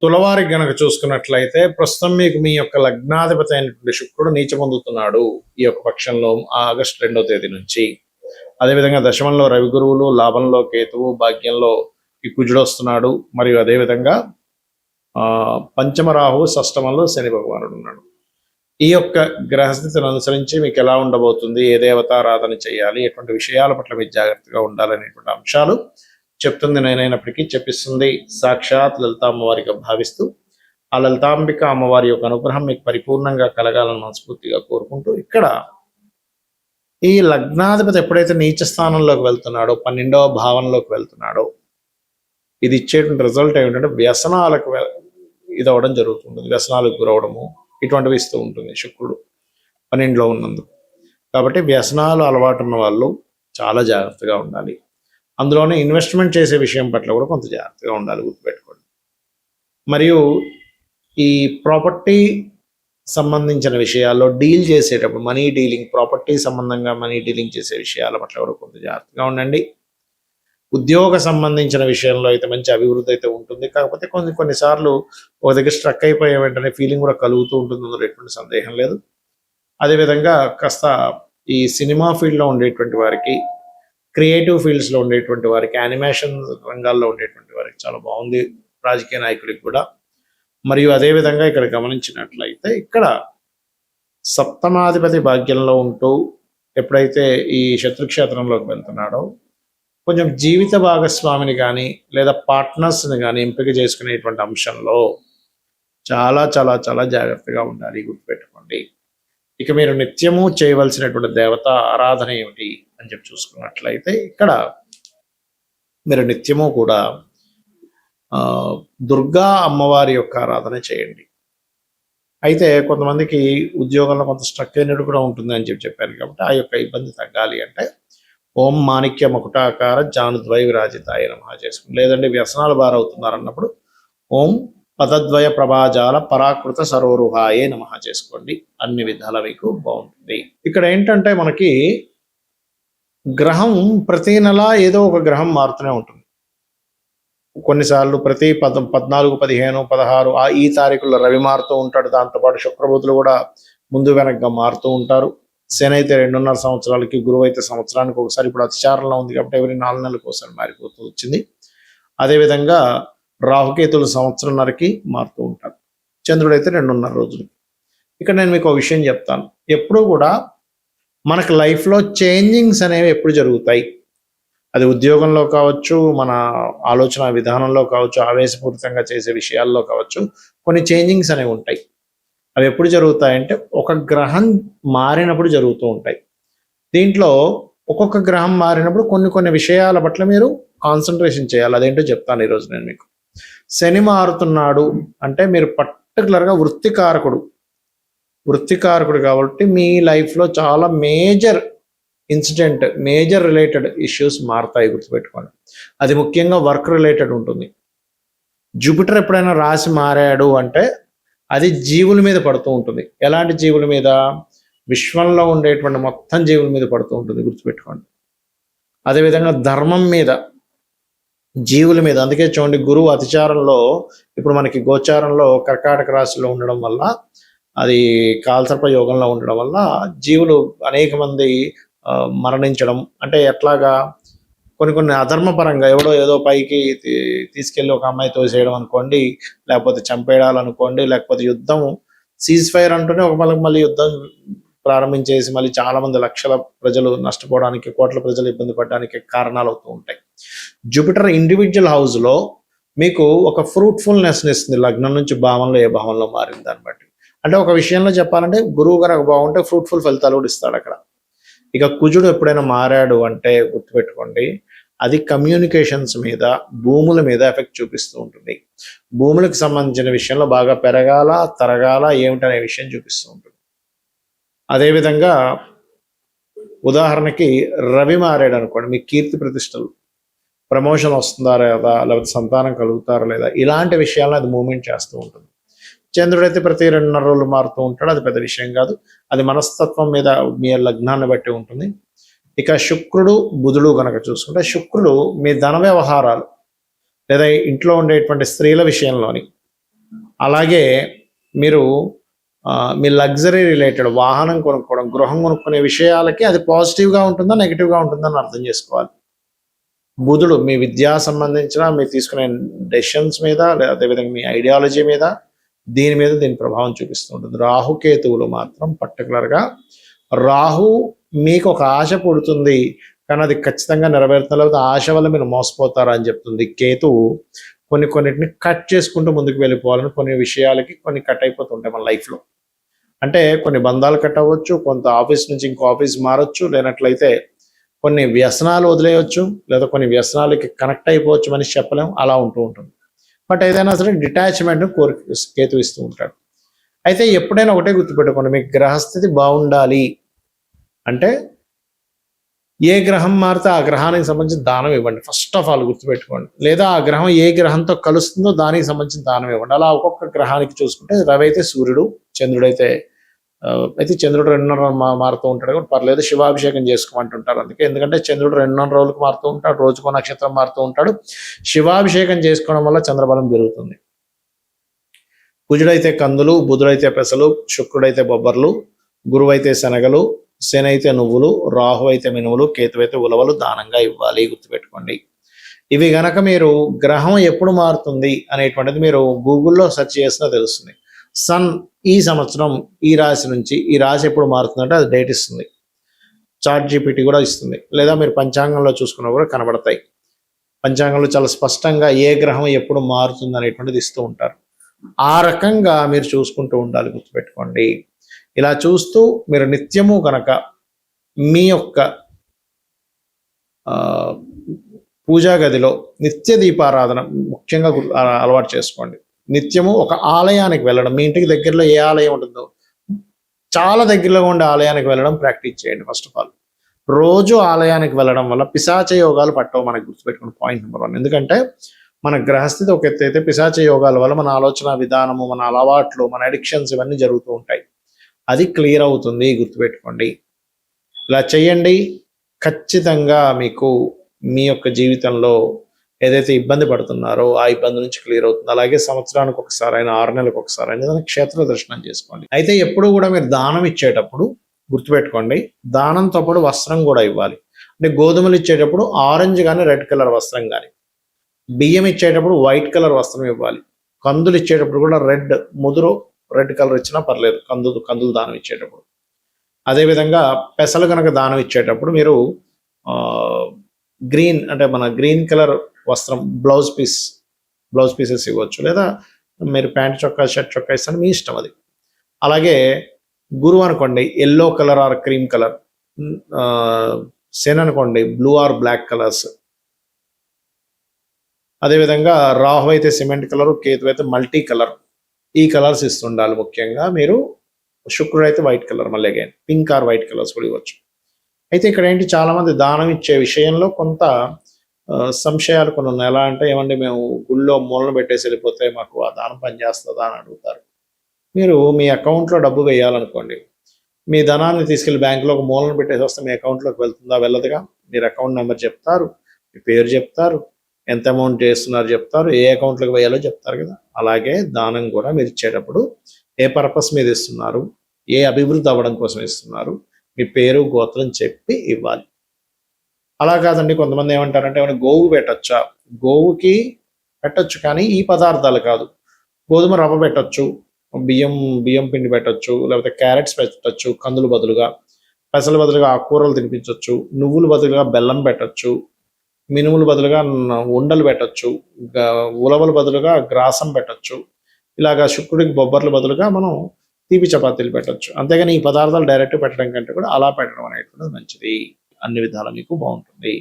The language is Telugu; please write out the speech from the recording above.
తులవారికి గనక చూసుకున్నట్లయితే ప్రస్తుతం మీకు మీ యొక్క లగ్నాధిపతి అయినటువంటి శుక్రుడు నీచ పొందుతున్నాడు ఈ యొక్క పక్షంలో ఆగస్టు 2వ తేదీ నుంచి. అదేవిధంగా దశమంలో రవి గురువులు, లాభంలో కేతువు, భాగ్యంలో ఈ కుజుడు వస్తున్నాడు. మరియు అదేవిధంగా పంచమ రాహువు, షష్టమంలో శని భగవానుడు ఉన్నాడు. ఈ యొక్క గ్రహస్థితిని అనుసరించి మీకు ఎలా ఉండబోతుంది, ఏ దేవతారాధన చేయాలి, ఎటువంటి విషయాల పట్ల మీరు జాగ్రత్తగా ఉండాలనేటువంటి అంశాలు చెప్తుంది నేనైనప్పటికీ చెప్పిస్తుంది సాక్షాత్ లలిత అమ్మవారిగా భావిస్తూ, ఆ లలితాంబిక అమ్మవారి యొక్క అనుగ్రహం మీకు పరిపూర్ణంగా కలగాలని మనస్ఫూర్తిగా కోరుకుంటూ, ఇక్కడ ఈ లగ్నాధిపతి ఎప్పుడైతే నీచ స్థానంలోకి వెళ్తున్నాడో, 12వ భావంలోకి వెళ్తున్నాడో, ఇది ఇచ్చేటువంటి రిజల్ట్ ఏమిటంటే వ్యసనాలకు ఇది అవ్వడం జరుగుతుంది. వ్యసనాలకు గురవడము ఇటువంటివి ఇస్తూ ఉంటుంది శుక్రుడు 12లో ఉన్నందుకు. కాబట్టి వ్యసనాలు అలవాటు ఉన్న వాళ్ళు చాలా జాగ్రత్తగా ఉండాలి. అందులోనే ఇన్వెస్ట్మెంట్ చేసే విషయం పట్ల కూడా కొంత జాగ్రత్తగా ఉండాలి, గుర్తుపెట్టుకోండి. మరియు ఈ ప్రాపర్టీ సంబంధించిన విషయాల్లో డీల్ చేసేటప్పుడు, మనీ డీలింగ్, ప్రాపర్టీ సంబంధంగా మనీ డీలింగ్ చేసే విషయాల పట్ల కూడా కొంత జాగ్రత్తగా ఉండండి. ఉద్యోగ సంబంధించిన విషయంలో అయితే మంచి అభివృద్ధి అయితే ఉంటుంది. కాకపోతే కొన్నిసార్లు ఒక దగ్గర స్ట్రక్ అయిపోయే వెంటనే ఫీలింగ్ కూడా కలుగుతూ ఉంటుంది, అందులో ఎటువంటి సందేహం లేదు. అదేవిధంగా కాస్త ఈ సినిమా ఫీల్డ్లో ఉండేటువంటి వారికి, క్రియేటివ్ ఫీల్డ్స్లో ఉండేటువంటి వారికి, యానిమేషన్ రంగాల్లో ఉండేటువంటి వారికి చాలా బాగుంది, రాజకీయ నాయకుడికి కూడా. మరియు అదేవిధంగా ఇక్కడ గమనించినట్లయితే ఇక్కడ సప్తమాధిపతి భాగ్యంలో ఉంటూ ఎప్పుడైతే ఈ శత్రుక్షేత్రంలోకి వెళ్తున్నాడో, కొంచెం జీవిత భాగస్వామిని కానీ లేదా పార్ట్నర్స్ని కానీ ఎంపిక చేసుకునేటువంటి అంశంలో చాలా చాలా చాలా జాగ్రత్తగా ఉండాలి, గుర్తుపెట్టుకోండి. ఇక మీరు నిత్యము చేయవలసినటువంటి దేవత ఆరాధన ఏమిటి అని చెప్పి చూసుకున్నట్లయితే, ఇక్కడ మీరు నిత్యము కూడా దుర్గా అమ్మవారి యొక్క ఆరాధన చేయండి. అయితే కొంతమందికి ఉద్యోగంలో కొంత స్ట్రక్ అయినట్టు కూడా ఉంటుంది అని చెప్పాను. కాబట్టి ఆ యొక్క ఇబ్బంది తగ్గాలి అంటే ఓం మాణిక్య మకుటాకార జానుద్వయ విరాజితాయ నమః చేసుకోండి. లేదంటే వ్యసనాలు బారవుతున్నారు అన్నప్పుడు ఓం పదద్వయ ప్రభాజాల పరాకృత సరోరుహాయే నమః చేసుకోండి. అన్ని విధాల మీకు బాగుంటుంది. ఇక్కడ ఏంటంటే మనకి గ్రహం ప్రతి నెల ఏదో ఒక గ్రహం మారుతూనే ఉంటుంది. కొన్నిసార్లు ప్రతి 14, 15, 16 ఈ తారీఖుల్లో రవి మారుతూ ఉంటాడు. దాంతోపాటు శుక్రబుధులు కూడా ముందు వెనక్గా మారుతూ ఉంటారు. శని అయితే 2.5 సంవత్సరాలకి, గురువు అయితే సంవత్సరానికి ఒకసారి. ఇప్పుడు అతిచారంలో ఉంది కాబట్టి ఎవరి 4 నెలలకు ఒకసారి మారిపోతూ వచ్చింది. అదేవిధంగా రాహుకేతులు సంవత్సరంన్నరకి మారుతూ ఉంటారు. చంద్రుడు అయితే 2.5 రోజులు. ఇక్కడ నేను మీకు ఒక విషయం చెప్తాను. ఎప్పుడూ కూడా మనకు లైఫ్లో చేంజింగ్స్ అనేవి ఎప్పుడు జరుగుతాయి, అది ఉద్యోగంలో కావచ్చు, మన ఆలోచన విధానంలో కావచ్చు, ఆవేశపూరితంగా చేసే విషయాల్లో కావచ్చు, కొన్ని చేంజింగ్స్ అనేవి ఉంటాయి. అవి ఎప్పుడు జరుగుతాయంటే ఒక గ్రహం మారినప్పుడు జరుగుతూ ఉంటాయి. దీంట్లో ఒక్కొక్క గ్రహం మారినప్పుడు కొన్ని విషయాల పట్ల మీరు కాన్సన్ట్రేషన్ చేయాలి. అదేంటో చెప్తాను ఈరోజు నేను మీకు. శని మారుతున్నాడు అంటే మీరు పర్టికులర్గా వృత్తికారకుడు కాబట్టి మీ లైఫ్లో చాలా major incident, major related issues మారుతాయి, గుర్తుపెట్టుకోండి. అది ముఖ్యంగా వర్క్ రిలేటెడ్ ఉంటుంది. జూపిటర్ ఎప్పుడైనా రాశి మారాడు అంటే అది జీవుల మీద పడుతూ ఉంటుంది. ఎలాంటి జీవుల మీద? విశ్వంలో ఉండేటువంటి మొత్తం జీవుల మీద పడుతూ ఉంటుంది, గుర్తుపెట్టుకోండి. అదేవిధంగా ధర్మం మీద, జీవుల మీద. అందుకే చూడండి, గురువు అతిచారంలో ఇప్పుడు మనకి గోచారంలో కర్కాటక రాశిలో ఉండడం వల్ల, అది కాలసర్ప యోగంలో ఉండడం వల్ల జీవులు అనేక మంది మరణించడం. అంటే ఎట్లాగా కొన్ని అధర్మపరంగా ఎవడో ఏదో పైకి తీసుకెళ్ళి ఒక అమ్మాయి తోసేయడం అనుకోండి, లేకపోతే చంపేయాలనుకోండి, లేకపోతే యుద్ధం సీజ్ ఫైర్ అంటూనే ఒక మళ్ళీ యుద్ధం ప్రారంభించేసి మళ్ళీ చాలా మంది లక్షల ప్రజలు నష్టపోవడానికి, కోట్ల ప్రజలు ఇబ్బంది పడడానికి కారణాలు అవుతూ ఉంటాయి. జూపిటర్ ఇండివిజువల్ హౌస్లో మీకు ఒక ఫ్రూట్ఫుల్నెస్ని ఇస్తుంది, లగ్నం నుంచి భావంలో ఏ భావంలో మారింది దాన్ని బట్టి. అంటే ఒక విషయంలో చెప్పాలంటే గురువు కనుక బాగుంటే ఫ్రూట్ఫుల్ ఫలితాలు కూడా ఇస్తాడు అక్కడ. ఇక కుజుడు ఎప్పుడైనా మారాడు అంటే గుర్తుపెట్టుకోండి, అది కమ్యూనికేషన్స్ మీద, భూముల మీద ఎఫెక్ట్ చూపిస్తూ ఉంటుంది. భూములకు సంబంధించిన విషయంలో బాగా పెరగాల, తరగాల ఏమిటనే విషయం చూపిస్తూ ఉంటుంది. అదేవిధంగా ఉదాహరణకి రవి మారాడు అనుకోండి, మీ కీర్తి ప్రతిష్టలు, ప్రమోషన్ వస్తుందా లేదా, లేకపోతే సంతానం కలుగుతారా లేదా, ఇలాంటి విషయాలను అది మూమెంట్ చేస్తూ ఉంటుంది. చంద్రుడైతే ప్రతి 2.5 రోజులు మారుతూ ఉంటాడు, అది పెద్ద విషయం కాదు. అది మనస్తత్వం మీద, మీ లగ్నాన్ని బట్టి ఉంటుంది. ఇక శుక్రుడు, బుధుడు కనుక చూసుకుంటే, శుక్రుడు మీ ధన వ్యవహారాలు లేదా ఇంట్లో ఉండేటువంటి స్త్రీల విషయంలోని, అలాగే మీరు మీ లగ్జరీ రిలేటెడ్ వాహనం కొనుక్కోవడం, గృహం కొనుక్కునే విషయాలకి అది పాజిటివ్గా ఉంటుందా నెగిటివ్గా ఉంటుందా అని అర్థం చేసుకోవాలి. బుధుడు మీ విద్యా సంబంధించిన మీరు తీసుకునే డెసిషన్స్ మీద, అదేవిధంగా మీ ఐడియాలజీ మీద, దీని ప్రభావం చూపిస్తూ ఉంటుంది. రాహుకేతువులు మాత్రం పర్టికులర్గా రాహు మీకు ఒక ఆశ పుడుతుంది కానీ అది ఖచ్చితంగా నెరవేరుతుంది, లేకపోతే ఆశ వల్ల మీరు మోసపోతారా అని చెప్తుంది. కేతువు కొన్నిటిని కట్ చేసుకుంటూ ముందుకు వెళ్ళిపోవాలని కొన్ని విషయాలకి కొన్ని కట్ అయిపోతుంటాయి మన లైఫ్లో. అంటే కొన్ని బంధాలు కట్ అవ్వచ్చు, కొంత ఆఫీస్ నుంచి ఇంకో ఆఫీస్ మారచ్చు, లేనట్లయితే కొన్ని వ్యసనాలు వదిలేయచ్చు, లేదా కొన్ని వ్యసనాలకి కనెక్ట్ అయిపోవచ్చు, మనిషి చెప్పలేము, అలా ఉంటూ ఉంటుంది. బట్ ఏదైనా సరే డిటాచ్మెంట్ కేతు ఇస్తూ ఉంటాడు. అయితే ఎప్పుడైనా ఒకటే గుర్తుపెట్టుకోండి, మీకు గ్రహస్థితి బాగుండాలి అంటే ఏ గ్రహం మారితే ఆ గ్రహానికి సంబంధించిన దానం ఇవ్వండి. ఫస్ట్ ఆఫ్ ఆల్ గుర్తుపెట్టుకోండి. లేదా ఆ గ్రహం ఏ గ్రహంతో కలుస్తుందో దానికి సంబంధించిన దానం ఇవ్వండి. అలా ఒక్కొక్క గ్రహానికి చూసుకుంటే రవి అయితే సూర్యుడు, చంద్రుడైతే చంద్రుడు 2.5 మారుతూ ఉంటాడు కూడా పర్లేదు, శివాభిషేకం చేసుకోమంటుంటారు. అందుకే ఎందుకంటే చంద్రుడు 2.5 రోజులకు మారుతూ ఉంటాడు, రోజుకో నక్షత్రం మారుతూ ఉంటాడు. శివాభిషేకం చేసుకోవడం వల్ల చంద్రబలం పెరుగుతుంది. కుజుడైతే కందులు, బుధుడైతే పెసలు, శుక్రుడైతే బొబ్బర్లు, గురువైతే శనగలు, శని అయితే నువ్వులు, రాహు అయితే మినుములు, కేతు అయితే ఉలవలు దానంగా ఇవ్వాలి. గుర్తుపెట్టుకోండి. ఇవి గనక మీరు గ్రహం ఎప్పుడు మారుతుంది అనేటువంటిది మీరు గూగుల్లో సెర్చ్ చేసినా తెలుస్తుంది. సన్ ఈ సంవత్సరం ఈ రాశి నుంచి ఈ రాశి ఎప్పుడు మారుతుందంటే అది డేట్ ఇస్తుంది. చాట్ జీపీటీ కూడా ఇస్తుంది, లేదా మీరు పంచాంగంలో చూసుకున్నా కూడా కనబడతాయి. పంచాంగంలో చాలా స్పష్టంగా ఏ గ్రహం ఎప్పుడు మారుతుంది అనేటువంటిది ఇస్తూ ఉంటారు. ఆ రకంగా మీరు చూసుకుంటూ ఉండాలి. గుర్తుపెట్టుకోండి. ఇలా చూస్తూ మీరు నిత్యము కనుక మీ యొక్క పూజా గదిలో నిత్య దీపారాధన ముఖ్యంగా అలవాటు చేసుకోండి. నిత్యము ఒక ఆలయానికి వెళ్ళడం, మీ ఇంటికి దగ్గరలో ఏ ఆలయం ఉంటుందో చాలా దగ్గరలో ఉండే ఆలయానికి వెళ్ళడం ప్రాక్టీస్ చేయండి. ఫస్ట్ ఆఫ్ ఆల్ రోజు ఆలయానికి వెళ్ళడం వల్ల పిశాచ యోగాలు పట్టవు. మనకు గుర్తుపెట్టుకుని పాయింట్ నెంబర్ 1. ఎందుకంటే మన గ్రహస్థితి ఒక ఎత్తు అయితే పిశాచ యోగాల వల్ల మన ఆలోచన విధానము, మన అలవాట్లు, మన అడిక్షన్స్ ఇవన్నీ జరుగుతూ ఉంటాయి. అది క్లియర్ అవుతుంది. గుర్తుపెట్టుకోండి. ఇలా చేయండి. ఖచ్చితంగా మీకు మీ యొక్క జీవితంలో ఏదైతే ఇబ్బంది పడుతున్నారో ఆ ఇబ్బంది నుంచి క్లియర్ అవుతుంది. అలాగే సంవత్సరానికి ఒకసారి అయినా 6 నెలలకు ఒకసారి అయినా క్షేత్ర దర్శనం చేసుకోండి. అయితే ఎప్పుడు కూడా మీరు దానం ఇచ్చేటప్పుడు గుర్తుపెట్టుకోండి, దానంతో పాటు వస్త్రం కూడా ఇవ్వాలి. అంటే గోధుమలు ఇచ్చేటప్పుడు ఆరెంజ్ కానీ రెడ్ కలర్ వస్త్రం కానీ, బియ్యం ఇచ్చేటప్పుడు వైట్ కలర్ వస్త్రం ఇవ్వాలి. కందులు ఇచ్చేటప్పుడు కూడా ముదురు రెడ్ కలర్ ఇచ్చినా పర్లేదు, కందులు దానం ఇచ్చేటప్పుడు. అదేవిధంగా పెసలు కనుక దానం ఇచ్చేటప్పుడు మీరు గ్రీన్ అంటే మన గ్రీన్ కలర్ వస్త్రం బ్లౌజ్ పీసెస్ ఇవ్వచ్చు, లేదా మీరు ప్యాంట్ చొక్కా షర్ట్ చొక్కా ఇస్తాను, మీ ఇష్టం అది. అలాగే గురువు అనుకోండి yellow colour or cream colour, Shani అనుకోండి బ్లూ ఆర్ బ్లాక్ కలర్స్. అదేవిధంగా రాహు అయితే సిమెంట్ కలర్, కేతు అయితే మల్టీ కలర్, ఈ కలర్స్ ఇస్తుండాలి. ముఖ్యంగా మీరు శుక్రుడు అయితే వైట్ కలర్, మళ్ళీ again pink are white colours కూడా ఇవ్వచ్చు. అయితే ఇక్కడ ఏంటి, చాలా మంది దానం ఇచ్చే విషయంలో కొంత సంశయాలు కొన్ని ఉన్నాయి. ఎలా అంటే ఏమంటే మేము గుళ్ళో మూలను పెట్టేసి వెళ్ళిపోతే మాకు ఆ దానం పనిచేస్తుందా అని అడుగుతారు. మీరు మీ అకౌంట్లో డబ్బు వేయాలనుకోండి, మీ ధనాన్ని తీసుకెళ్లి బ్యాంకులో ఒక మూలను పెట్టేసి వస్తే మీ అకౌంట్లోకి వెళ్తుందా? వెళ్ళదుగా. మీరు అకౌంట్ నెంబర్ చెప్తారు, మీ పేరు చెప్తారు, ఎంత అమౌంట్ చేస్తున్నారు చెప్తారు, ఏ అకౌంట్లోకి వేయాలో చెప్తారు కదా. అలాగే దానం కూడా మీరు ఇచ్చేటప్పుడు ఏ పర్పస్ మీద ఇస్తున్నారు, ఏ అభివృద్ధి అవ్వడం కోసం ఇస్తున్నారు, మీ పేరు గోత్రం చెప్పి ఇవ్వాలి. అలా కాదండి, కొంతమంది ఏమంటారంటే ఏమైనా గోవు పెట్టచ్చా? గోవుకి పెట్టచ్చు, కానీ ఈ పదార్థాలు కాదు. గోధుమ రవ్వ పెట్టచ్చు, బియ్యం పిండి పెట్టచ్చు, లేకపోతే క్యారెట్స్ పెట్టచ్చు కందులు బదులుగా, పెసలు బదులుగా ఆకుకూరలు తినిపించవచ్చు, నువ్వులు బదులుగా బెల్లం పెట్టచ్చు, మినుములు బదులుగా ఉండలు పెట్టచ్చు, ఉలవలు బదులుగా గ్రాసం పెట్టచ్చు. ఇలాగా శుక్రుడికి బొబ్బర్లు బదులుగా మనం తీపి చపాతీలు పెట్టచ్చు. అంతేగాని ఈ పదార్థాలు డైరెక్ట్ పెట్టడం కంటే కూడా అలా పెట్టడం అనేటువంటిది మంచిది. అన్ని విధాలా మీకు బాగుంటుంది.